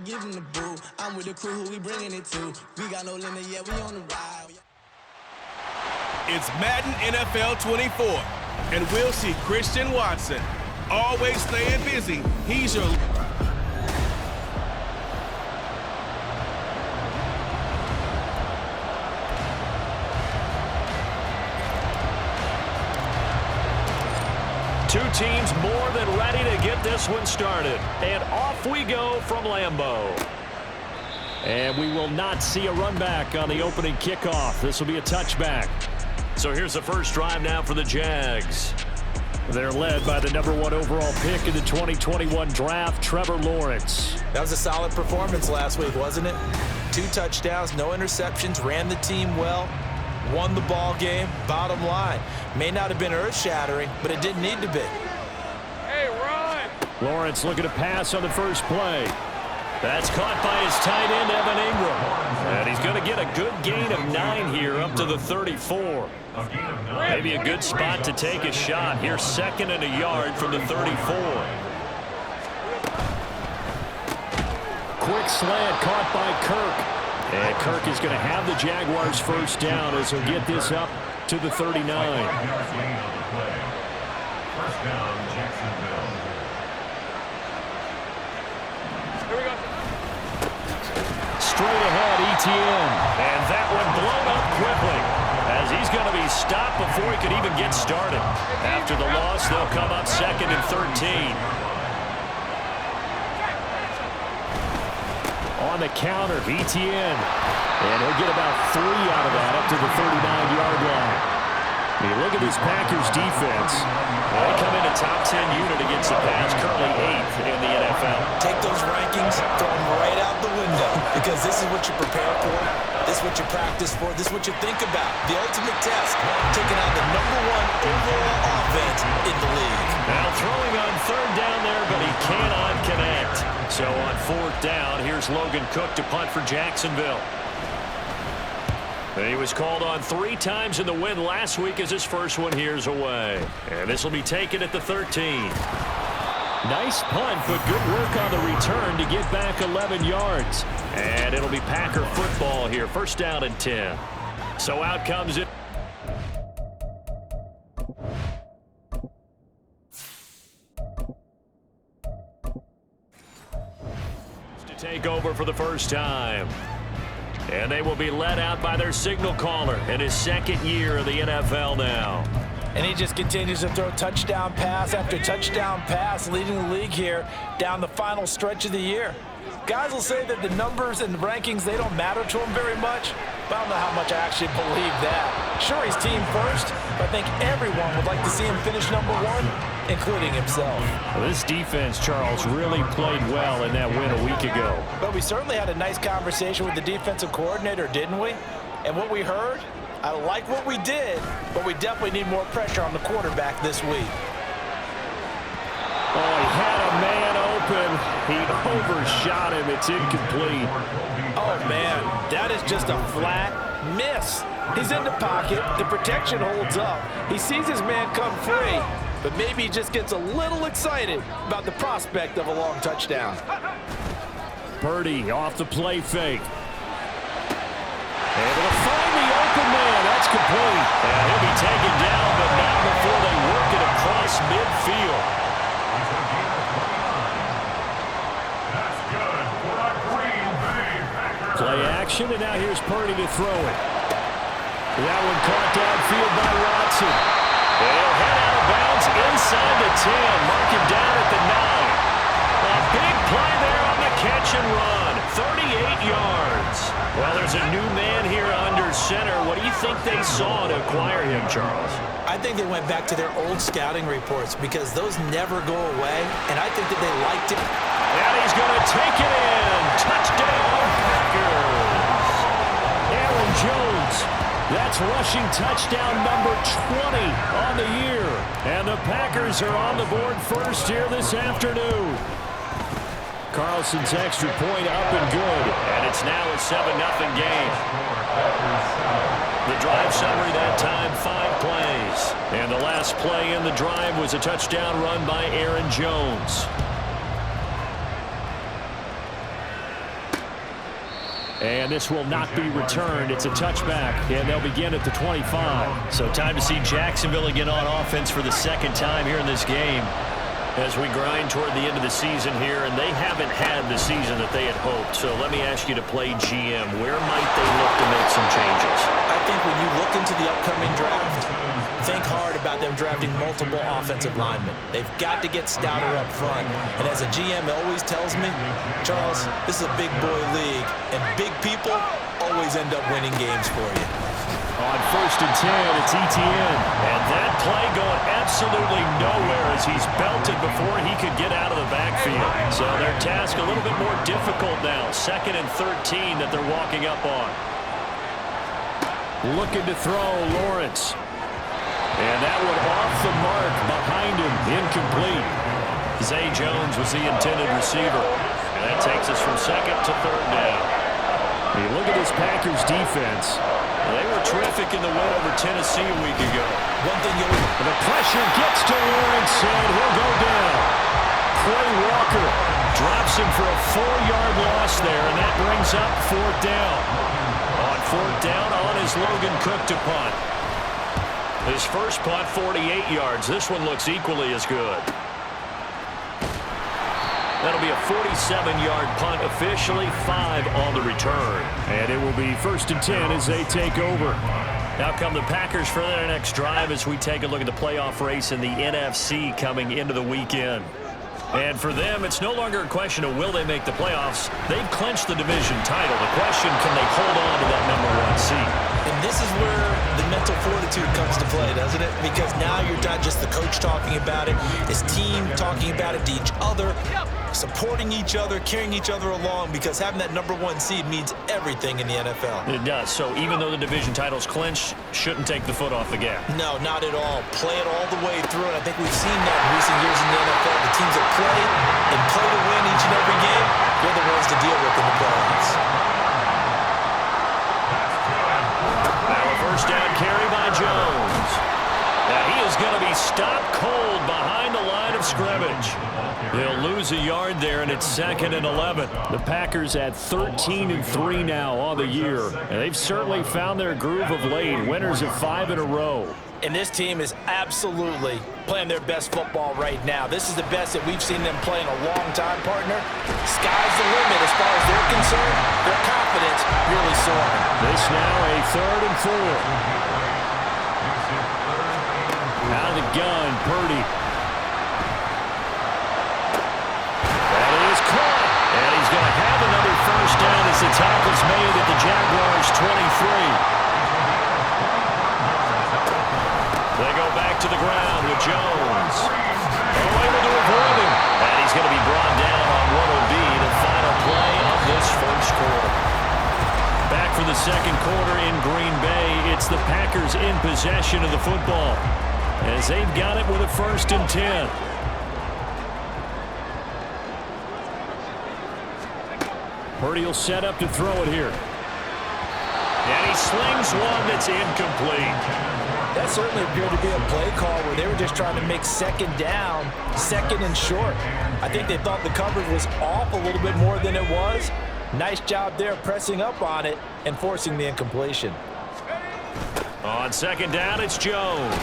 give him the boo. I'm with the crew who we bringing it to. We got no limit, yeah, we on the ride. It's Madden NFL 24, and we'll see Christian Watson. Always staying busy. He's your... Two teams more than ready to get this one started. And off we go from Lambeau. And we will not see a run back on the opening kickoff. This will be a touchback. So here's the first drive now for the Jags. They're led by the #1 overall pick in the 2021 draft, Trevor Lawrence. That was a solid performance last week, wasn't it? 2 touchdowns, no interceptions, ran the team well, won the ball game. Bottom line, may not have been earth-shattering, but it didn't need to be. Hey, run! Lawrence looking to pass on the first play. That's caught by his tight end, Evan Ingram. And he's going to get a good gain of 9 here up to the 34. Maybe a good spot to take a shot. Here's 2nd and a yard from the 34. Quick slant caught by Kirk. And Kirk is going to have the Jaguars first down as he'll get this up to the 39. First down, Jacksonville. Here we go. Straight ahead, Etienne. And that one blown up quickly as he's going to be stopped before he could even get started. After the loss, they'll come up 2nd and 13. On the counter, Etienne. And he'll get about 3 out of that up to the 39-yard line. I mean, look at this Packers defense. They come in a top 10 unit against the pass, currently 8th in the NFL. Take those rankings, throw them right out the window, because this is what you prepare for, this is what you practice for, this is what you think about. The ultimate test, taking out the #1 overall offense in the league. Now throwing on 3rd down there, but he cannot connect. So on 4th down, here's Logan Cook to punt for Jacksonville. He was called on 3 times in the win last week as his first one here's away. And this will be taken at the 13. Nice punt, but good work on the return to get back 11 yards. And it'll be Packer football here. First down and 10. So out comes it. To take over for the first time. And they will be led out by their signal caller in his 2nd year of the NFL now. And he just continues to throw touchdown pass after touchdown pass, leading the league here down the final stretch of the year. Guys will say that the numbers and the rankings, they don't matter to him very much, but I don't know how much I actually believe that. Sure, he's team first, but I think everyone would like to see him finish #1, including himself. Well, this defense, Charles, really played well in that win a week ago. But we certainly had a nice conversation with the defensive coordinator, didn't we? And what we heard, I like what we did, but we definitely need more pressure on the quarterback this week. Oh, he had a man open. He overshot him. It's incomplete. Oh, man, that is just a flat miss. He's in the pocket. The protection holds up. He sees his man come free, but maybe he just gets a little excited about the prospect of a long touchdown. Purdy off the play fake. Able to find the open man. That's complete. And he'll be taken down, but not before they work it across midfield. Play action, and now here's Purdy to throw it. That one caught downfield by Watson. They'll head out of bounds inside the 10. Mark him down at the 9. A big play there on the catch and run. 38 yards. Well, there's a new man here under center. What do you think they saw to acquire him, Charles? I think they went back to their old scouting reports because those never go away, and I think that they liked it. And he's going to take it in. Touchdown, Packers. Aaron Jones. That's rushing touchdown number 20 on the year. And the Packers are on the board first here this afternoon. Carlson's extra point up and good. And it's now a 7-0 game. The drive summary that time, 5 plays. And the last play in the drive was a touchdown run by Aaron Jones. And this will not be returned. It's a touchback, and they'll begin at the 25. So time to see Jacksonville again on offense for the second time here in this game as we grind toward the end of the season here, and they haven't had the season that they had hoped. So let me ask you to play GM. Where might they look to make some changes? I think when you look into the upcoming draft, think hard about them drafting multiple offensive linemen. They've got to get stouter up front. And as a GM always tells me, Charles, this is a big boy league, and big people always end up winning games for you. On 1st and 10, it's Etienne. And that play going absolutely nowhere as he's belted before he could get out of the backfield. So their task a little bit more difficult now. 2nd and 13 that they're walking up on. Looking to throw, Lawrence. And that one off the mark behind him, incomplete. Zay Jones was the intended receiver. And that takes us from 2nd to 3rd down. Hey, look at this Packers defense. They were terrific in the win over Tennessee a week ago. One thing the pressure gets to Lawrence, and he'll go down. Quay Walker drops him for a 4-yard loss there, and that brings up 4th down. On 4th down on is Logan Cook to punt. His first punt, 48 yards. This one looks equally as good. That'll be a 47-yard punt, officially 5 on the return. And it will be 1st and 10 as they take over. Now come the Packers for their next drive as we take a look at the playoff race in the NFC coming into the weekend. And for them, it's no longer a question of will they make the playoffs. They've clinched the division title. The question, can they hold on to that #1 seed? And this is where the mental fortitude comes to play, doesn't it? Because now you're not just the coach talking about it, this team talking about it to each other, supporting each other, carrying each other along, because having that #1 seed means everything in the NFL. It does. So even though the division title's clinched, shouldn't take the foot off the gas. No, not at all. Play it all the way through, and I think we've seen that in recent years in the NFL. The teams that play and play to win each and every game, they're the ones to deal with in the playoffs. Now a first down carry by Jones. Now he is going to be stopped cold behind the line of scrimmage. They'll lose a yard there, and it's 2nd and 11. The Packers at 13-3 now on the year. And they've certainly found their groove of late. Winners of 5 in a row. And this team is absolutely playing their best football right now. This is the best that we've seen them play in a long time, partner. Sky's the limit as far as they're concerned. Their confidence really soaring. This now a 3rd and 4. Out of the gun, Purdy. That is caught. And he's going to have another first down as the tackle's made at the Jaguars' 23. They go back to the ground with Jones. Able to avoid him. And he's going to be brought down on what will be the final play of this first quarter. Back for the second quarter in Green Bay. It's the Packers in possession of the football as they've got it with a 1st and 10. Purdy will set up to throw it here. And he slings one that's incomplete. That certainly appeared to be a play call where they were just trying to make 2nd down, 2nd and short. I think they thought the coverage was off a little bit more than it was. Nice job there pressing up on it and forcing the incompletion. On 2nd down, it's Jones.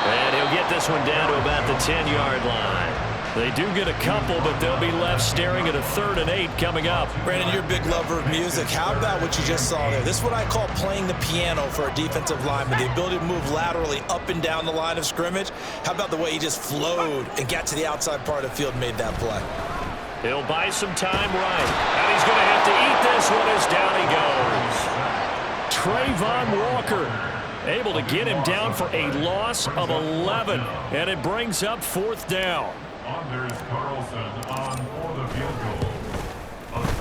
And he'll get this one down to about the 10-yard line. They do get a couple, but they'll be left staring at a 3rd and 8 coming up. Brandon, you're a big lover of music. How about what you just saw there? This is what I call playing the piano for a defensive lineman, the ability to move laterally up and down the line of scrimmage. How about the way he just flowed and got to the outside part of the field and made that play? He'll buy some time right. And he's going to have to eat this one as down he goes. Trayvon Walker able to get him down for a loss of 11. And it brings up 4th down.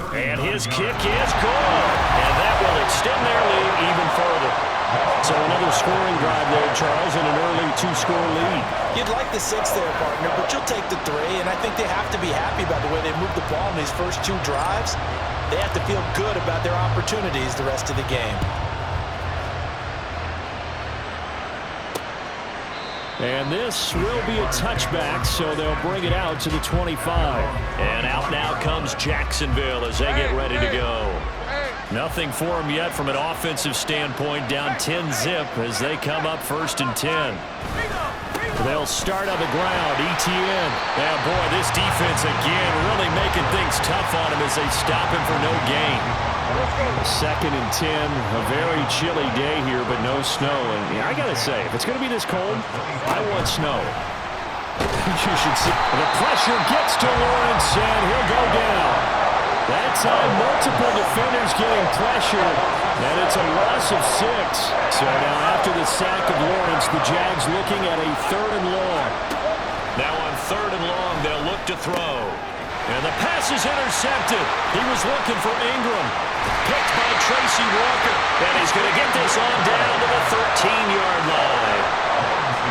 And his kick is good. And that will extend their lead even further. So another scoring drive there, Charles, and an early 2-score lead. You'd like the 6 there, partner, but you'll take the 3. And I think they have to be happy about the way they moved the ball in these first 2 drives. They have to feel good about their opportunities the rest of the game. And this will be a touchback, so they'll bring it out to the 25. And out now comes Jacksonville as they get ready to go. Nothing for them yet from an offensive standpoint, down 10-zip as they come up 1st and 10. They'll start on the ground. ETN. Yeah, boy, this defense again really making things tough on him as they stop him for no gain. 2nd and 10, a very chilly day here, but no snow. And yeah, I got to say, if it's going to be this cold, I want snow. You should see. The pressure gets to Lawrence, and he'll go down. That time, multiple defenders getting pressure, and it's a loss of 6. So now after the sack of Lawrence, the Jags looking at a 3rd and long. Now on 3rd and long, they'll look to throw. And the pass is intercepted. He was looking for Ingram. Picked by Tracy Walker. And he's going to get this on down to the 13-yard line.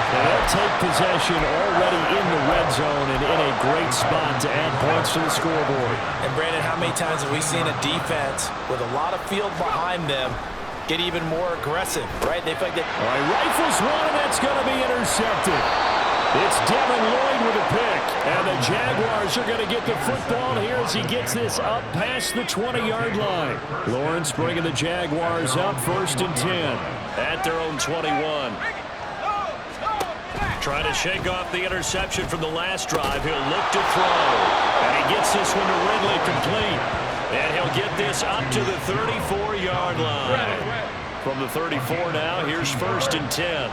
They'll take possession already in the red zone and in a great spot to add points to the scoreboard. And Brandon, how many times have we seen a defense with a lot of field behind them get even more aggressive, right? They think that. All right, rifles one, and that's going to be intercepted. It's Devin Lloyd with a pick, and the Jaguars are going to get the football here as he gets this up past the 20-yard line. Lawrence bringing the Jaguars up 1st and 10. At their own 21. Trying to shake off the interception from the last drive. He'll look to throw. And he gets this one to Ridley complete. And he'll get this up to the 34-yard line. From the 34 now, here's 1st and 10.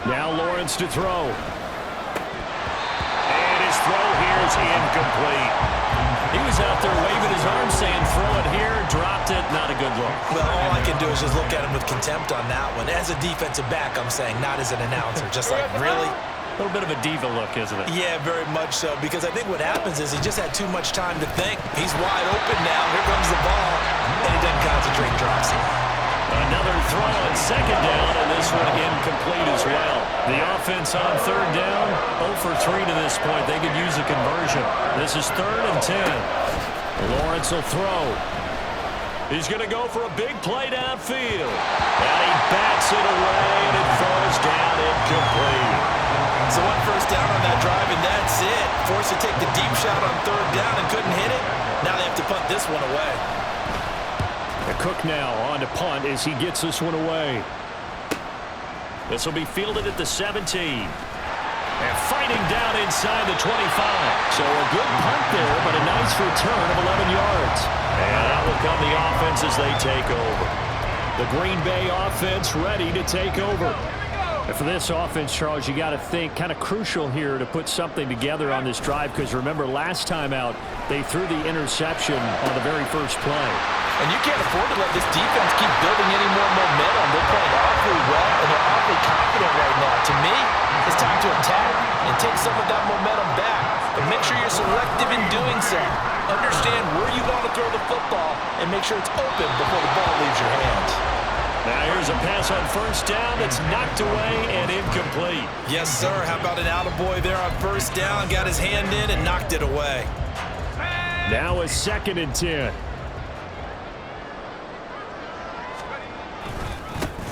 Now Lawrence to throw. And his throw here is incomplete. He was out there waving his arm saying throw it here, dropped it, not a good look. Well, all I can do is just look at him with contempt on that one. As a defensive back, I'm saying, not as an announcer. Just like, really? A little bit of a diva look, isn't it? Yeah, very much so, because I think what happens is he just had too much time to think. He's wide open now. Here comes the ball, and he doesn't concentrate, drops it. Another throw on 2nd down, and this one incomplete as well. The offense on 3rd down, 0 for 3 to this point. They could use a conversion. This is 3rd and 10. Lawrence will throw. He's going to go for a big play downfield. And he bats it away, and it falls down incomplete. So 1 first down on that drive, and that's it. Forced to take the deep shot on 3rd down and couldn't hit it. Now they have to punt this one away. Cook now on to punt as he gets this one away. This will be fielded at the 17. And fighting down inside the 25. So a good punt there, but a nice return of 11 yards. And out will come the offense as they take over. The Green Bay offense ready to take over. And for this offense, Charles, you got to think kind of crucial here to put something together on this drive, because remember last time out they threw the interception on the very first play. And you can't afford to let this defense keep building any more momentum. They're playing awfully well, and they're awfully confident right now. To me, it's time to attack and take some of that momentum back. But make sure you're selective in doing so. Understand where you want to throw the football and make sure it's open before the ball leaves your hands. Now here's a pass on 1st down that's knocked away and incomplete. Yes, sir. How about an attaboy there on 1st down? Got his hand in and knocked it away. Now a 2nd and 10.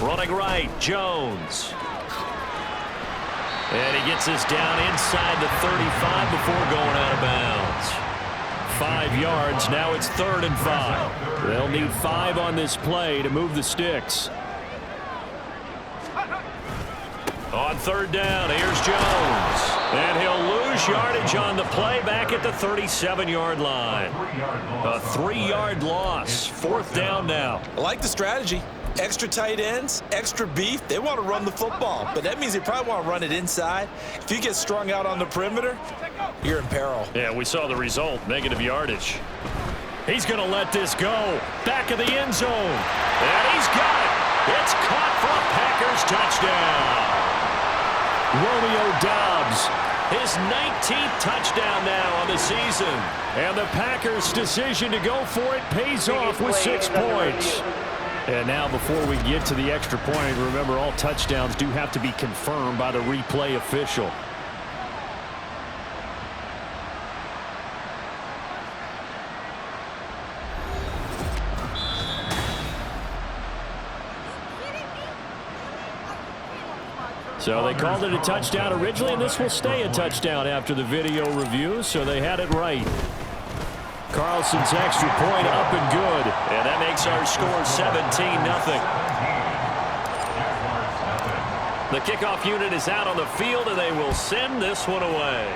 Running right, Jones. And he gets this down inside the 35 before going out of bounds. 5 yards, now it's 3rd and 5. They'll need 5 on this play to move the sticks. On 3rd down, here's Jones. And he'll lose yardage on the play back at the 37-yard line. A 3-yard loss, 4th down now. I like the strategy. Extra tight ends, extra beef. They want to run the football, but that means they probably want to run it inside. If you get strung out on the perimeter, you're in peril. Yeah, we saw the result, negative yardage. He's going to let this go. Back of the end zone. And he's got it. It's caught for a Packers touchdown. Romeo Doubs, his 19th touchdown now on the season. And the Packers' decision to go for it pays off with 6 points. And now before we get to the extra point, remember all touchdowns do have to be confirmed by the replay official. So they called it a touchdown originally, and this will stay a touchdown after the video review, so they had it right. Carlson's extra point up and good. And that makes our score 17-0. The kickoff unit is out on the field, and they will send this one away.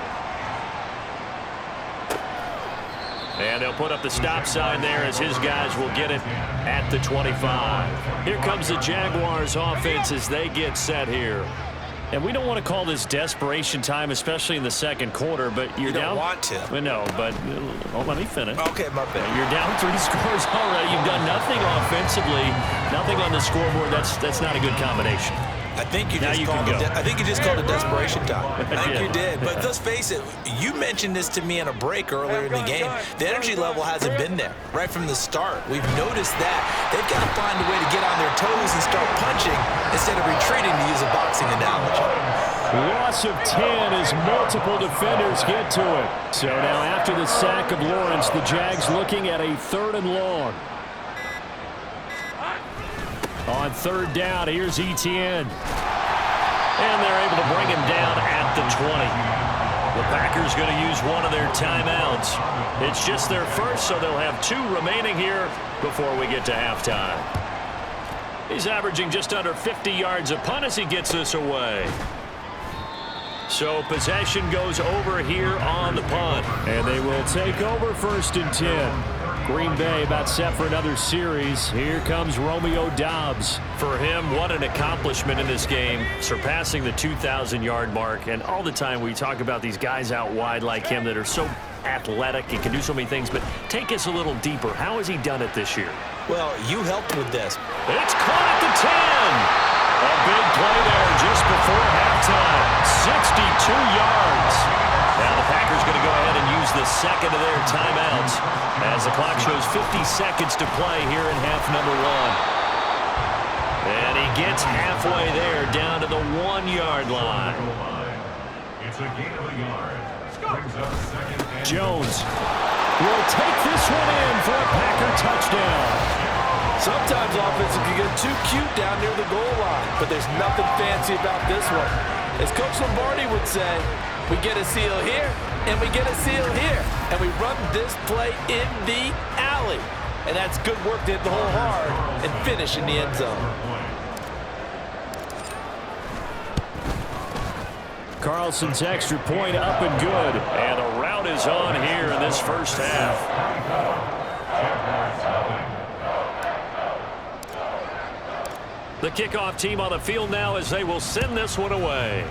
And they'll put up the stop sign there as his guys will get it at the 25. Here comes the Jaguars offense as they get set here. And we don't want to call this desperation time, especially in the second quarter, but you're down. You don't want to. Well, no, but let me finish. Okay, my bad. You're down 3 scores already. You've done nothing offensively, nothing on the scoreboard. That's not a good combination. I think you just called it desperation time. I think you did. But let's face it, you mentioned this to me in a break earlier in the game. The energy level hasn't been there right from the start. We've noticed that. They've got to find a way to get on their toes and start punching instead of retreating, to use a boxing analogy. Loss of 10 as multiple defenders get to it. So now after the sack of Lawrence, the Jags looking at a 3rd and long. On 3rd down, here's Etienne. And they're able to bring him down at the 20. The Packers going to use one of their timeouts. It's just their first, so they'll have 2 remaining here before we get to halftime. He's averaging just under 50 yards a punt as he gets this away. So possession goes over here on the punt. And they will take over 1st and 10. Green Bay about set for another series. Here comes Romeo Doubs. For him, what an accomplishment in this game, surpassing the 2,000-yard mark. And all the time we talk about these guys out wide like him that are so athletic and can do so many things. But take us a little deeper. How has he done it this year? Well, you helped with this. It's caught at the 10. A big play there just before halftime. 62 yards. Now the Packers going to go ahead and use the second of their timeouts as the clock shows 50 seconds to play here in half number 1. And he gets halfway there down to the 1-yard line. It's a gain of a yard. Brings up 2nd and Jones will take this one in for a Packer touchdown. Sometimes offense can get too cute down near the goal line, but there's nothing fancy about this one. As Coach Lombardi would say, we get a seal here, and we get a seal here, and we run this play in the alley. And that's good work to hit the hole hard and finish in the end zone. Carlson's extra point up and good. And a rout is on here in this first half. The kickoff team on the field now as they will send this one away.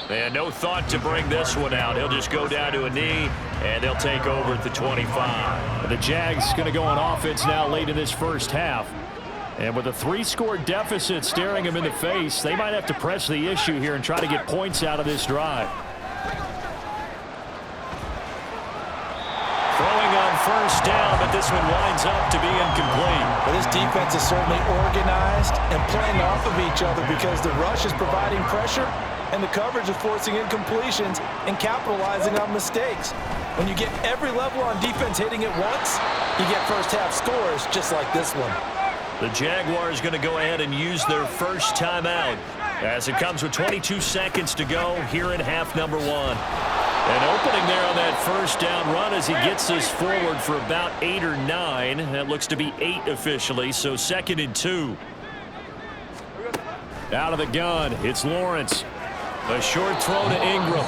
And no thought to bring this one out. He'll just go down to a knee, and they'll take over at the 25. The Jags going to go on offense now late in this first half. And with a 3-score deficit staring them in the face, they might have to press the issue here and try to get points out of this drive. Throwing on 1st down, but this one winds up to be incomplete. Well, this defense is certainly organized and playing off of each other because the rush is providing pressure and the coverage is forcing incompletions and capitalizing on mistakes. When you get every level on defense hitting at once, you get first-half scores just like this one. The Jaguars going to go ahead and use their first timeout as it comes with 22 seconds to go here in half number 1. An opening there on that 1st down run as he gets this forward for about 8 or 9. That looks to be 8 officially, so 2nd and 2. Out of the gun, it's Lawrence. A short throw to Ingram.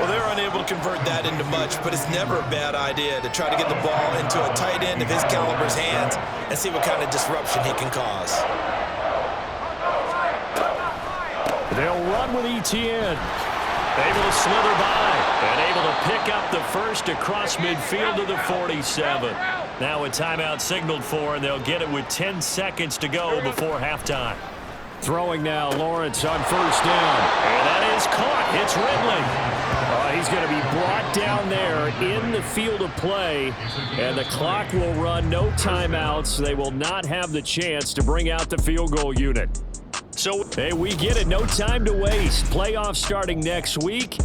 Well, they're unable to convert that into much, but it's never a bad idea to try to get the ball into a tight end of his caliber's hands and see what kind of disruption he can cause. They'll run with Etienne. Able to slither by and able to pick up the first across midfield to the 47. Now a timeout signaled for, and they'll get it with 10 seconds to go before halftime. Throwing now, Lawrence on 1st down. And that is caught. It's Ridley. He's going to be brought down there in the field of play, and the clock will run. No timeouts. They will not have the chance to bring out the field goal unit. So, hey, we get it. No time to waste. Playoffs starting next week.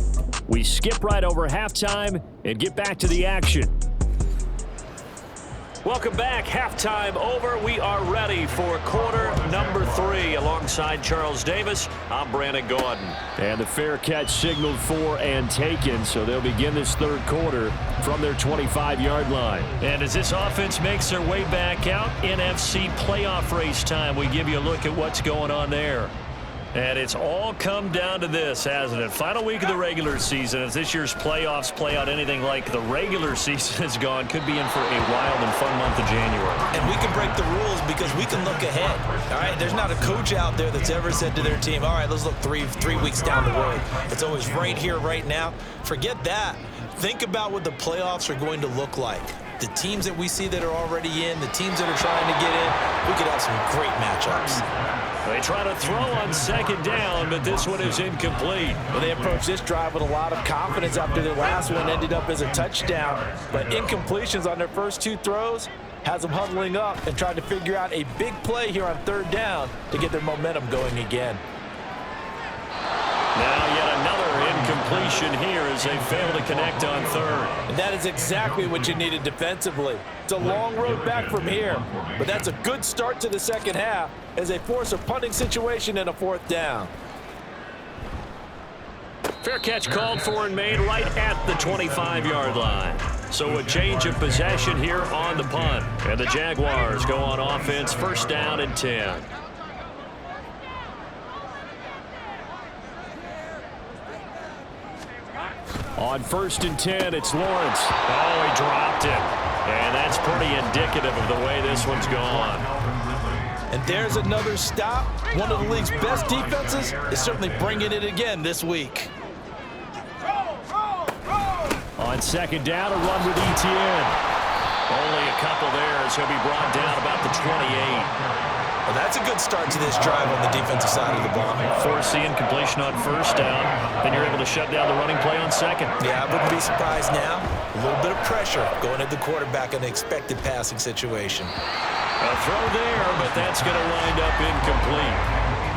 We skip right over halftime and get back to the action. Welcome back. Halftime over. We are ready for quarter number 3. Alongside Charles Davis, I'm Brandon Gordon. And the fair catch signaled for and taken, so they'll begin this third quarter from their 25-yard line. And as this offense makes their way back out, NFC playoff race time, we give you a look at what's going on there. And it's all come down to this, hasn't it? Final week of the regular season. As this year's playoffs play out anything like the regular season has gone, could be in for a wild and fun month of January. And we can break the rules because we can look ahead. All right, there's not a coach out there that's ever said to their team, all right, let's look three weeks down the road. It's always right here, right now. Forget that. Think about what the playoffs are going to look like. The teams that we see that are already in, the teams that are trying to get in, we could have some great matchups. They try to throw on second down, but this one is incomplete. Well, they approached this drive with a lot of confidence after their last one ended up as a touchdown. But incompletions on their first 2 throws has them huddling up and trying to figure out a big play here on third down to get their momentum going again. Now yet another incompletion here as they fail to connect on third. And that is exactly what you needed defensively. It's a long road back from here, but that's a good start to the second half as they force a punting situation and a fourth down. Fair catch called for and made right at the 25-yard line. So a change of possession here on the punt. And the Jaguars go on offense, first down and 10. On first and 10, it's Lawrence. Oh, he dropped it. And that's pretty indicative of the way this one's gone. And there's another stop. One of the league's best defenses is certainly bringing it again this week. On second down, a run with Etienne. Only a couple there as he'll be brought down about the 28. Well, that's a good start to this drive on the defensive side of the ball. Force the incompletion on first down, then you're able to shut down the running play on second. Yeah, I wouldn't be surprised now. A little bit of pressure going at the quarterback in an expected passing situation. A throw there, but that's going to wind up incomplete.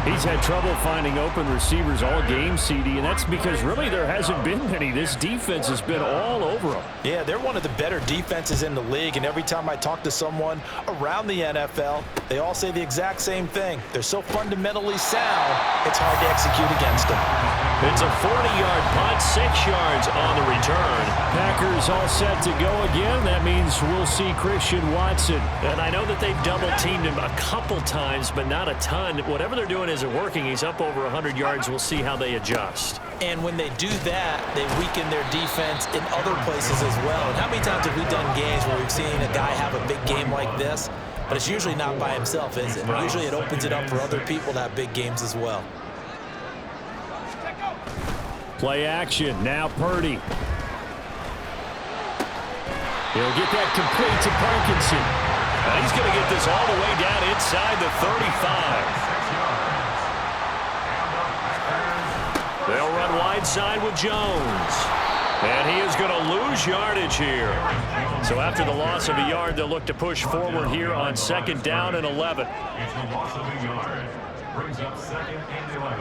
He's had trouble finding open receivers all game, CD, and that's because really there hasn't been many. This defense has been all over them. Yeah, they're one of the better defenses in the league, and every time I talk to someone around the NFL, they all say the exact same thing. They're so fundamentally sound, it's hard to execute against them. It's a 40-yard punt, 6 yards on the return. Packers all set to go again. That means we'll see Christian Watson. And I know that they've double-teamed him a couple times, but not a ton. Whatever they're doing isn't working. He's up over 100 yards. We'll see how they adjust. And when they do that, they weaken their defense in other places as well. And how many times have we done games where we've seen a guy have a big game like this? But it's usually not by himself, is it? Right. Usually it opens it up for other people to have big games as well. Play action. Now Purdy. He'll get that complete to Parkinson. And he's going to get this all the way down inside the 35. They'll run wide side with Jones. And he is going to lose yardage here. So after the loss of a yard, they'll look to push forward here on second down and 11. It's a loss of a yard. Brings up second and 11.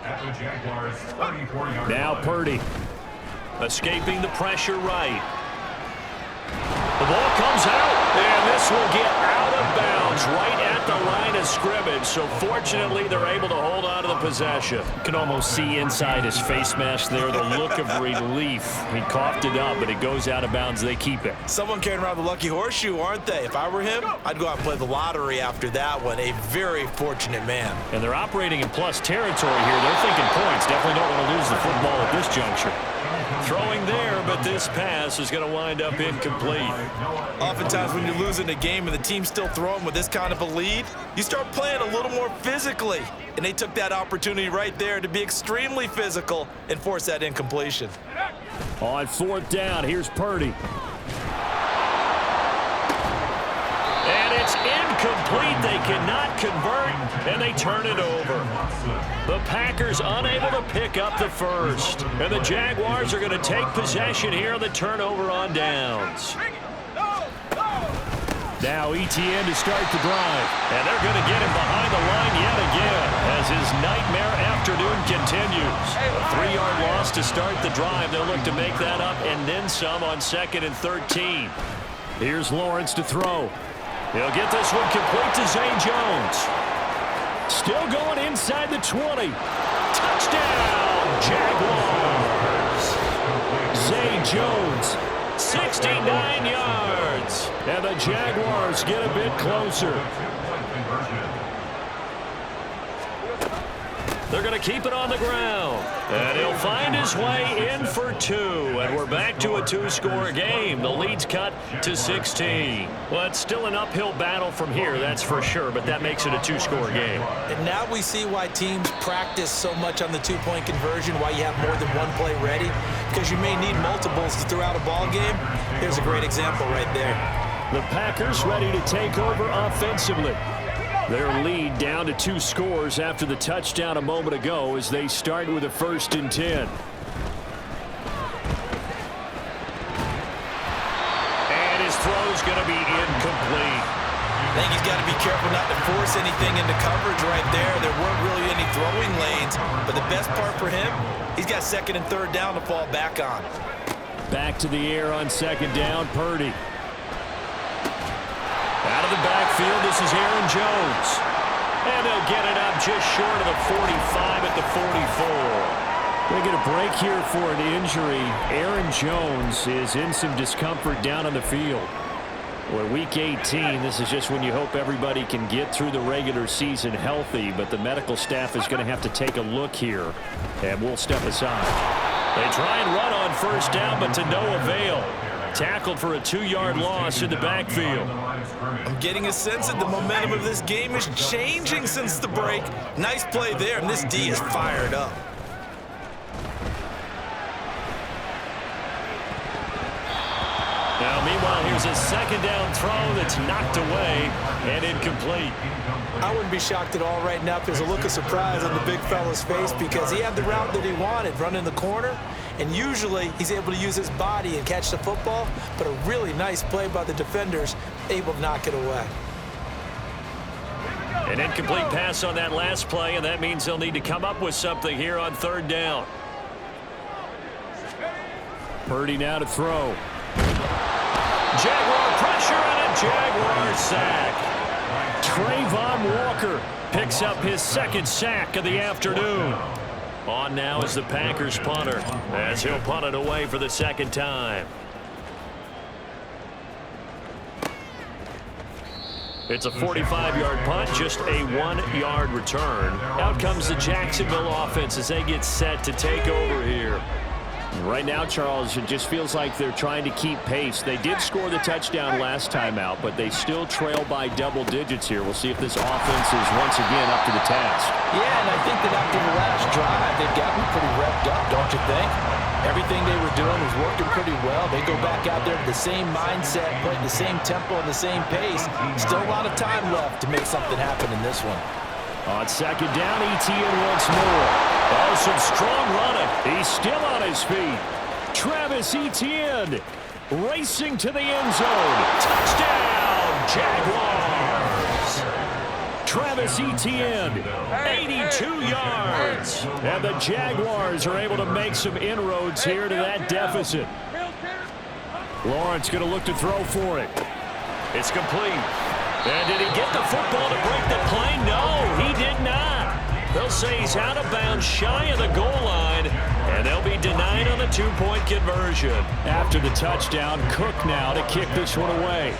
At the Jaguars' 34-yard line. Now Purdy. Escaping the pressure right. The ball comes out, and this will get out of bounds right at the line of scrimmage. So fortunately, they're able to hold on to the possession. You can almost see inside his face mask there the look of relief. He coughed it up, but it goes out of bounds. They keep it. Someone carrying around the lucky horseshoe, aren't they? If I were him, I'd go out and play the lottery after that one. A very fortunate man. And they're operating in plus territory here. They're thinking points. Definitely don't want to lose the football at this juncture. Throwing there, but this pass is going to wind up incomplete. Oftentimes when you're losing a game and the team's still throwing with this kind of a lead, you start playing a little more physically. And they took that opportunity right there to be extremely physical and force that incompletion. On fourth down, here's Purdy. And it's incomplete. They cannot convert, and they turn it over. The Packers unable to pick up the first. And the Jaguars are going to take possession here on the turnover on downs. Now Etienne to start the drive. And they're going to get him behind the line yet again as his nightmare afternoon continues. A 3-yard loss to start the drive. They'll look to make that up and then some on second and 13. Here's Lawrence to throw. He'll get this one complete to Zay Jones. Still going inside the 20. Touchdown, Jaguars. Zay Jones, 69 yards. And the Jaguars get a bit closer. They're going to keep it on the ground. And he'll find his way in for 2. And we're back to a 2-score game. The lead's cut to 16. Well, it's still an uphill battle from here, that's for sure, but that makes it a 2-score game. And now we see why teams practice so much on the 2-point conversion, why you have more than one play ready, because you may need multiples to throw out a ball game. Here's a great example right there. The Packers ready to take over offensively. Their lead down to 2 scores after the touchdown a moment ago as they start with a 1st and 10. And his throw's going to be incomplete. I think he's got to be careful not to force anything into coverage right there. There weren't really any throwing lanes, but the best part for him, he's got 2nd and 3rd down to fall back on. Back to the air on 2nd down, Purdy. Out of the backfield, this is Aaron Jones. And they'll get it up just short of the 45 at the 44. They get a break here for an injury. Aaron Jones is in some discomfort down on the field. Well, week 18, this is just when you hope everybody can get through the regular season healthy, but the medical staff is going to have to take a look here, and we'll step aside. They try and run on 1st down, but to no avail. Tackled for a 2-yard loss in the backfield. I'm getting a sense that the momentum of this game is changing since the break. Nice play there, and this D is fired up. Now, meanwhile, here's a 2nd down throw that's knocked away and incomplete. I wouldn't be shocked at all right now if there's a look of surprise on the big fella's face because he had the route that he wanted, running the corner, and usually he's able to use his body and catch the football, but a really nice play by the defenders, able to knock it away. An incomplete pass on that last play, and that means they'll need to come up with something here on 3rd down. Purdy now to throw. Jaguar pressure and a Jaguar sack. Trayvon Walker picks up his 2nd sack of the afternoon. On now is the Packers punter as he'll punt it away for the 2nd time. It's a 45-yard punt, just a 1-yard return. Out comes the Jacksonville offense as they get set to take over here. Right now, Charles, it just feels like they're trying to keep pace. They did score the touchdown last time out, but they still trail by double digits here. We'll see if this offense is once again up to the task. Yeah, and I think that after the last drive, they've gotten pretty revved up, don't you think? Everything they were doing was working pretty well. They go back out there with the same mindset, playing the same tempo and the same pace. Still a lot of time left to make something happen in this one. On 2nd down, Etienne once more. Oh, some strong running. He's still on his feet. Travis Etienne racing to the end zone. Touchdown, Jaguars. Travis Etienne, 82 yards. And the Jaguars are able to make some inroads here to that deficit. Lawrence going to look to throw for it. It's complete. And did he get the football to break the play? No, he did not. They'll say he's out of bounds, shy of the goal line, and they'll be denied on the 2-point conversion. After the touchdown, Cook now to kick this one away.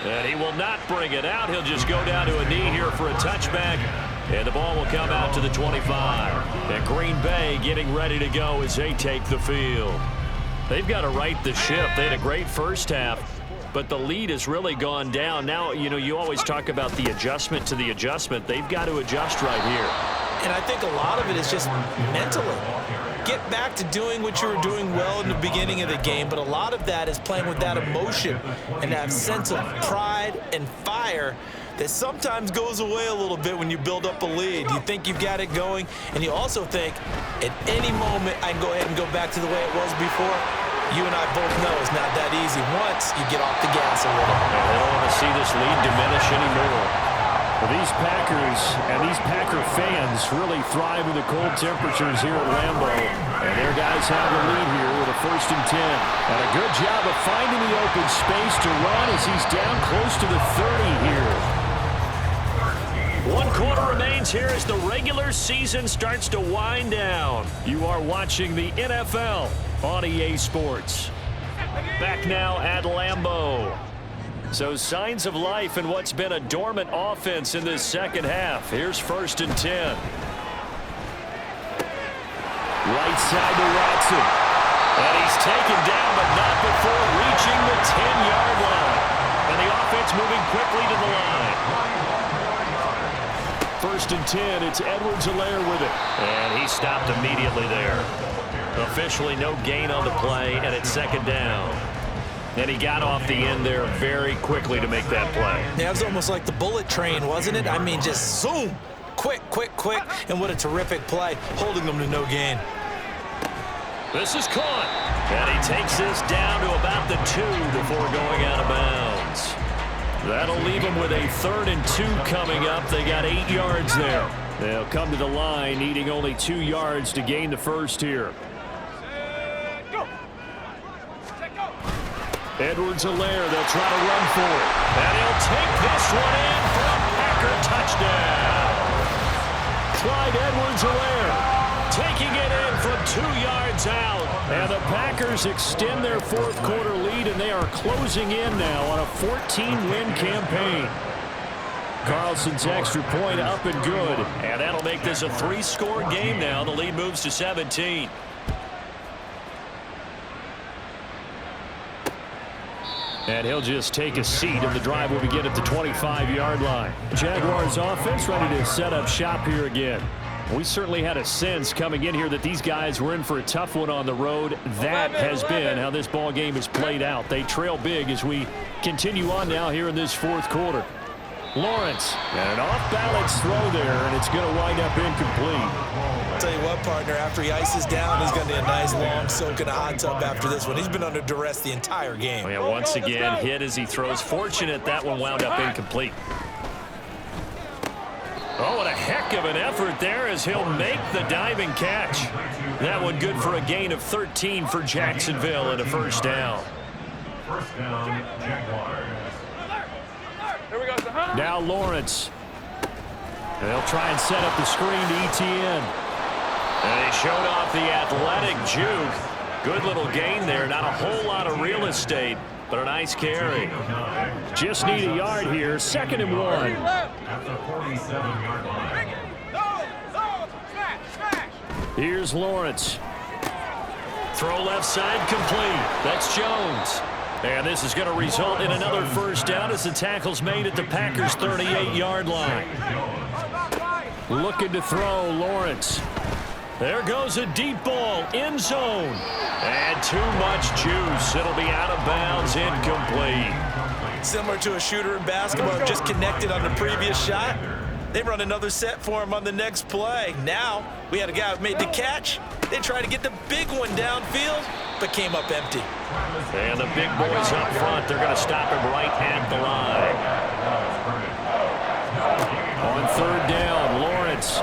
And he will not bring it out. He'll just go down to a knee here for a touchback, and the ball will come out to the 25. And Green Bay getting ready to go as they take the field. They've got to right the ship. They had a great first half, but the lead has really gone down. Now, you know, you always talk about the adjustment to the adjustment. They've got to adjust right here. And I think a lot of it is just mentally. Get back to doing what you were doing well in the beginning of the game, but a lot of that is playing with that emotion and that sense of pride and fire that sometimes goes away a little bit when you build up a lead. You think you've got it going, and you also think at any moment I can go ahead and go back to the way it was before. You and I both know it's not that easy once you get off the gas a little. They don't want to see this lead diminish anymore. Well, these Packers and these Packer fans really thrive in the cold temperatures here at Lambeau. And their guys have the lead here with a 1st and 10. And a good job of finding the open space to run as he's down close to the 30 here. 1 quarter remains here as the regular season starts to wind down. You are watching the NFL on EA Sports. Back now at Lambeau. So signs of life in what's been a dormant offense in this second half. Here's 1st and 10. Right side to Watson. And he's taken down, but not before reaching the 10-yard line. And the offense moving quickly to the line. 1st and 10, it's Edwards-Helaire with it. And he stopped immediately there. Officially no gain on the play, and it's 2nd down. And he got off the end there very quickly to make that play. Yeah, it was almost like the bullet train, wasn't it? I mean, just zoom. Quick, quick, quick. And what a terrific play, holding them to no gain. This is caught. And he takes this down to about the 2 before going out of bounds. That'll leave him with a 3rd and 2 coming up. They got 8 yards there. They'll come to the line, needing only 2 yards to gain the first here. Edwards-Helaire, they'll try to run for it. And he'll take this one in for a Packer touchdown. Clyde Edwards-Helaire Taking it in from 2 yards out. And the Packers extend their 4th quarter lead, and they are closing in now on a 14-win campaign. Carlson's extra point up and good. And that'll make this a 3-score game now. The lead moves to 17. And he'll just take a seat, and the drive will begin at the 25-yard line. Jaguars offense ready to set up shop here again. We certainly had a sense coming in here that these guys were in for a tough one on the road. That has been how this ball game has played out. They trail big as we continue on now here in this 4th quarter. Lawrence, and an off-balance throw there, and it's going to wind up incomplete. I'll tell you what, partner, after he ices down, he's going to need a nice long soak in a hot tub after this one. He's been under duress the entire game. Oh, yeah, once again, hit as he throws. Fortunate that one wound up incomplete. Oh, what a heck of an effort there as he'll make the diving catch. That one good for a gain of 13 for Jacksonville and a 1st down. 1st down, Jaguars. Now Lawrence. And they'll try and set up the screen to ETN. And he showed off the athletic juke. Good little gain there. Not a whole lot of real estate, but a nice carry. Just need a yard here. 2nd and 1. At the 47-yard line. Here's Lawrence. Throw left side complete. That's Jones. And this is going to result in another 1st down as the tackle's made at the Packers' 38-yard line. Looking to throw, Lawrence. There goes a deep ball, end zone. And too much juice. It'll be out of bounds, incomplete. Similar to a shooter in basketball, just connected on the previous shot. They run another set for him on the next play. Now, we had a guy who made the catch. They tried to get the big one downfield, but came up empty. And the big boys up front, they're going to stop him right at the line. On 3rd down, Lawrence.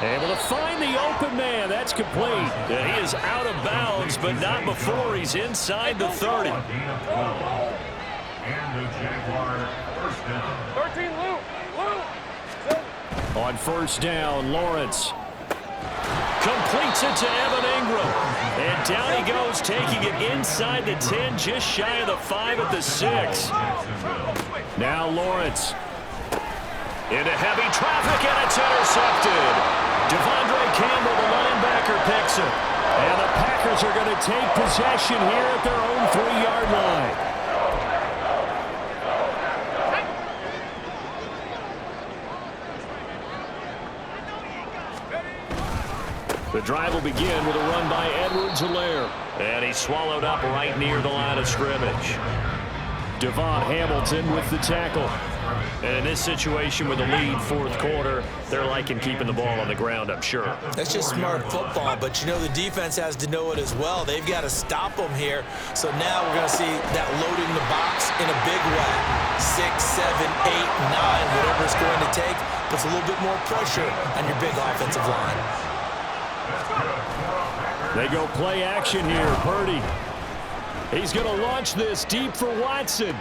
Able to find the open man. That's complete. And he is out of bounds, but not before he's inside the 30. And the Jaguar 1st down. 13, Luke. On 1st down, Lawrence. Completes it to Evan Ingram. And down he goes, taking it inside the 10, just shy of the 5 at the 6. Now Lawrence. Into heavy traffic, and it's intercepted. Devondre Campbell, the linebacker, picks it. And the Packers are going to take possession here at their own 3-yard line. The drive will begin with a run by Edwards-Helaire. And he's swallowed up right near the line of scrimmage. Devon Hamilton with the tackle. And in this situation with the lead fourth quarter, they're liking keeping the ball on the ground, I'm sure. That's just smart football, but you know the defense has to know it as well. They've got to stop them here. So now we're going to see that loading the box in a big way. 6, 7, 8, 9, whatever it's going to take, puts a little bit more pressure on your big offensive line. They go play action here. Purdy. He's going to launch this deep for Watson.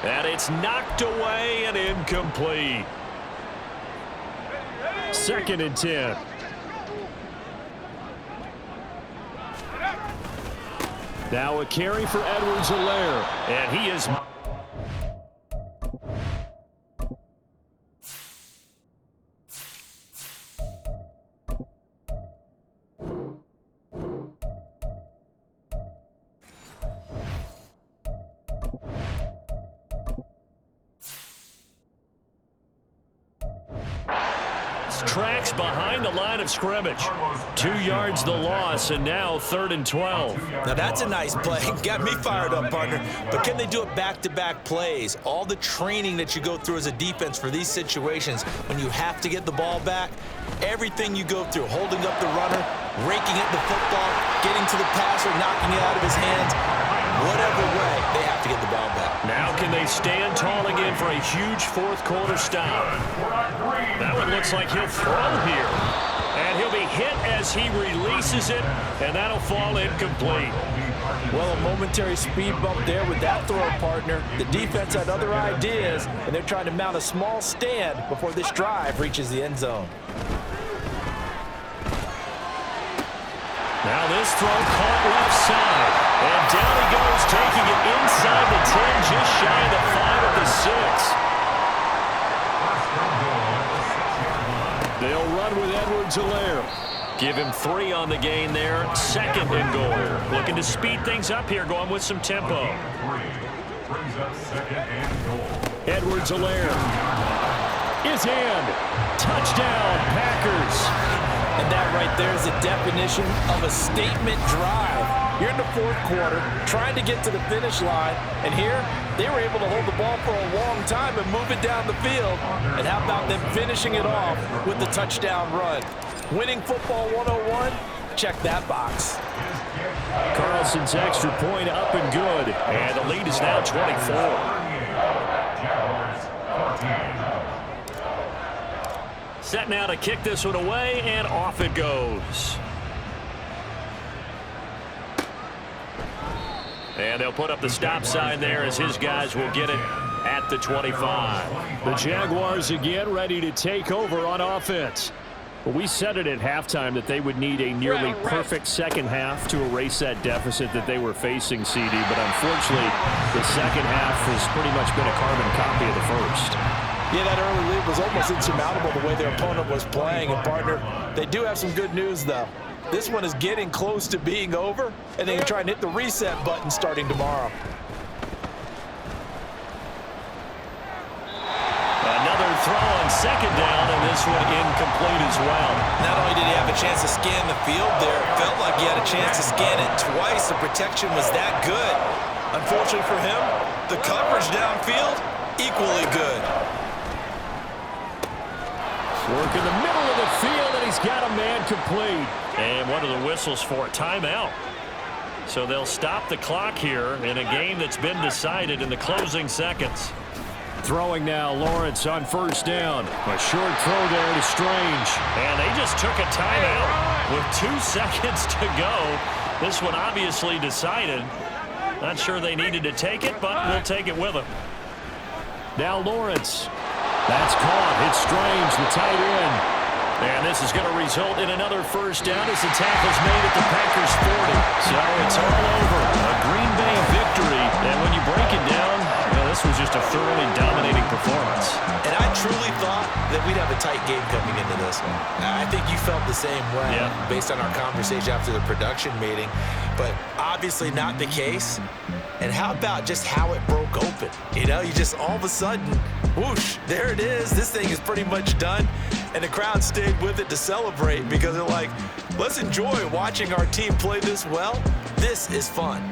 And it's knocked away and incomplete. 2nd and 10. Now a carry for Edwards-Helaire. And he is... tracks behind the line of scrimmage. 2 yards the loss, and now 3rd and 12. Now that's a nice play. Got me fired up, partner. But can they do it back-to-back plays? All the training that you go through as a defense for these situations, when you have to get the ball back, everything you go through, holding up the runner, raking at the football, getting to the passer, knocking it out of his hands, whatever way, they have to get the ball back. Now can they stand tall again for a huge fourth quarter stop? That one looks like he'll throw here. And he'll be hit as he releases it, and that'll fall incomplete. Well, a momentary speed bump there with that throw, partner. The defense had other ideas, and they're trying to mount a small stand before this drive reaches the end zone. Now this throw caught left side. And down he goes, taking it inside the 10, just shy of the 5 at the 6. They'll run with Edwards-Helaire. Give him 3 on the gain there. 2nd and goal. Looking to speed things up here, going with some tempo. Edwards-Helaire is in. Touchdown, Packers. And that right there is the definition of a statement drive. You're in the fourth quarter, trying to get to the finish line, and here they were able to hold the ball for a long time and move it down the field. And how about them finishing it off with the touchdown run? Winning football 101, check that box. Carlson's extra point up and good. And the lead is now 24. Set now to kick this one away, and off it goes. And they'll put up the stop sign there as his guys will get it at the 25. The Jaguars again ready to take over on offense. Well, we said it at halftime that they would need a nearly perfect second half to erase that deficit that they were facing, CD. But unfortunately, the second half has pretty much been a carbon copy of the first. Yeah, that early lead was almost insurmountable the way their opponent was playing. And, partner, they do have some good news, though. This one is getting close to being over, and they can try and hit the reset button starting tomorrow. Another throw on 2nd down, and this one incomplete as well. Not only did he have a chance to scan the field there, it felt like he had a chance to scan it twice. The protection was that good. Unfortunately for him, the coverage downfield, equally good. Work in the middle of the field, and he's got a man complete. And one of the whistles for a timeout. So they'll stop the clock here in a game that's been decided in the closing seconds. Throwing now, Lawrence on 1st down. A short throw there to Strange. And they just took a timeout with 2 seconds to go. This one obviously decided. Not sure they needed to take it, but we'll take it with them. Now Lawrence. That's caught. It's Strange, the tight end. And this is going to result in another 1st down as the tackle's made at the Packers 40. So it's all over. A Green Bay victory. And when you break it down, this was just a thoroughly dominating performance. And I truly thought that we'd have a tight game coming into this one. I think you felt the same way based on our conversation after the production meeting. But obviously not the case. And how about just how it broke open? You know, you just all of a sudden, whoosh, there it is. This thing is pretty much done. And the crowd stayed with it to celebrate because they're like, let's enjoy watching our team play this well. This is fun.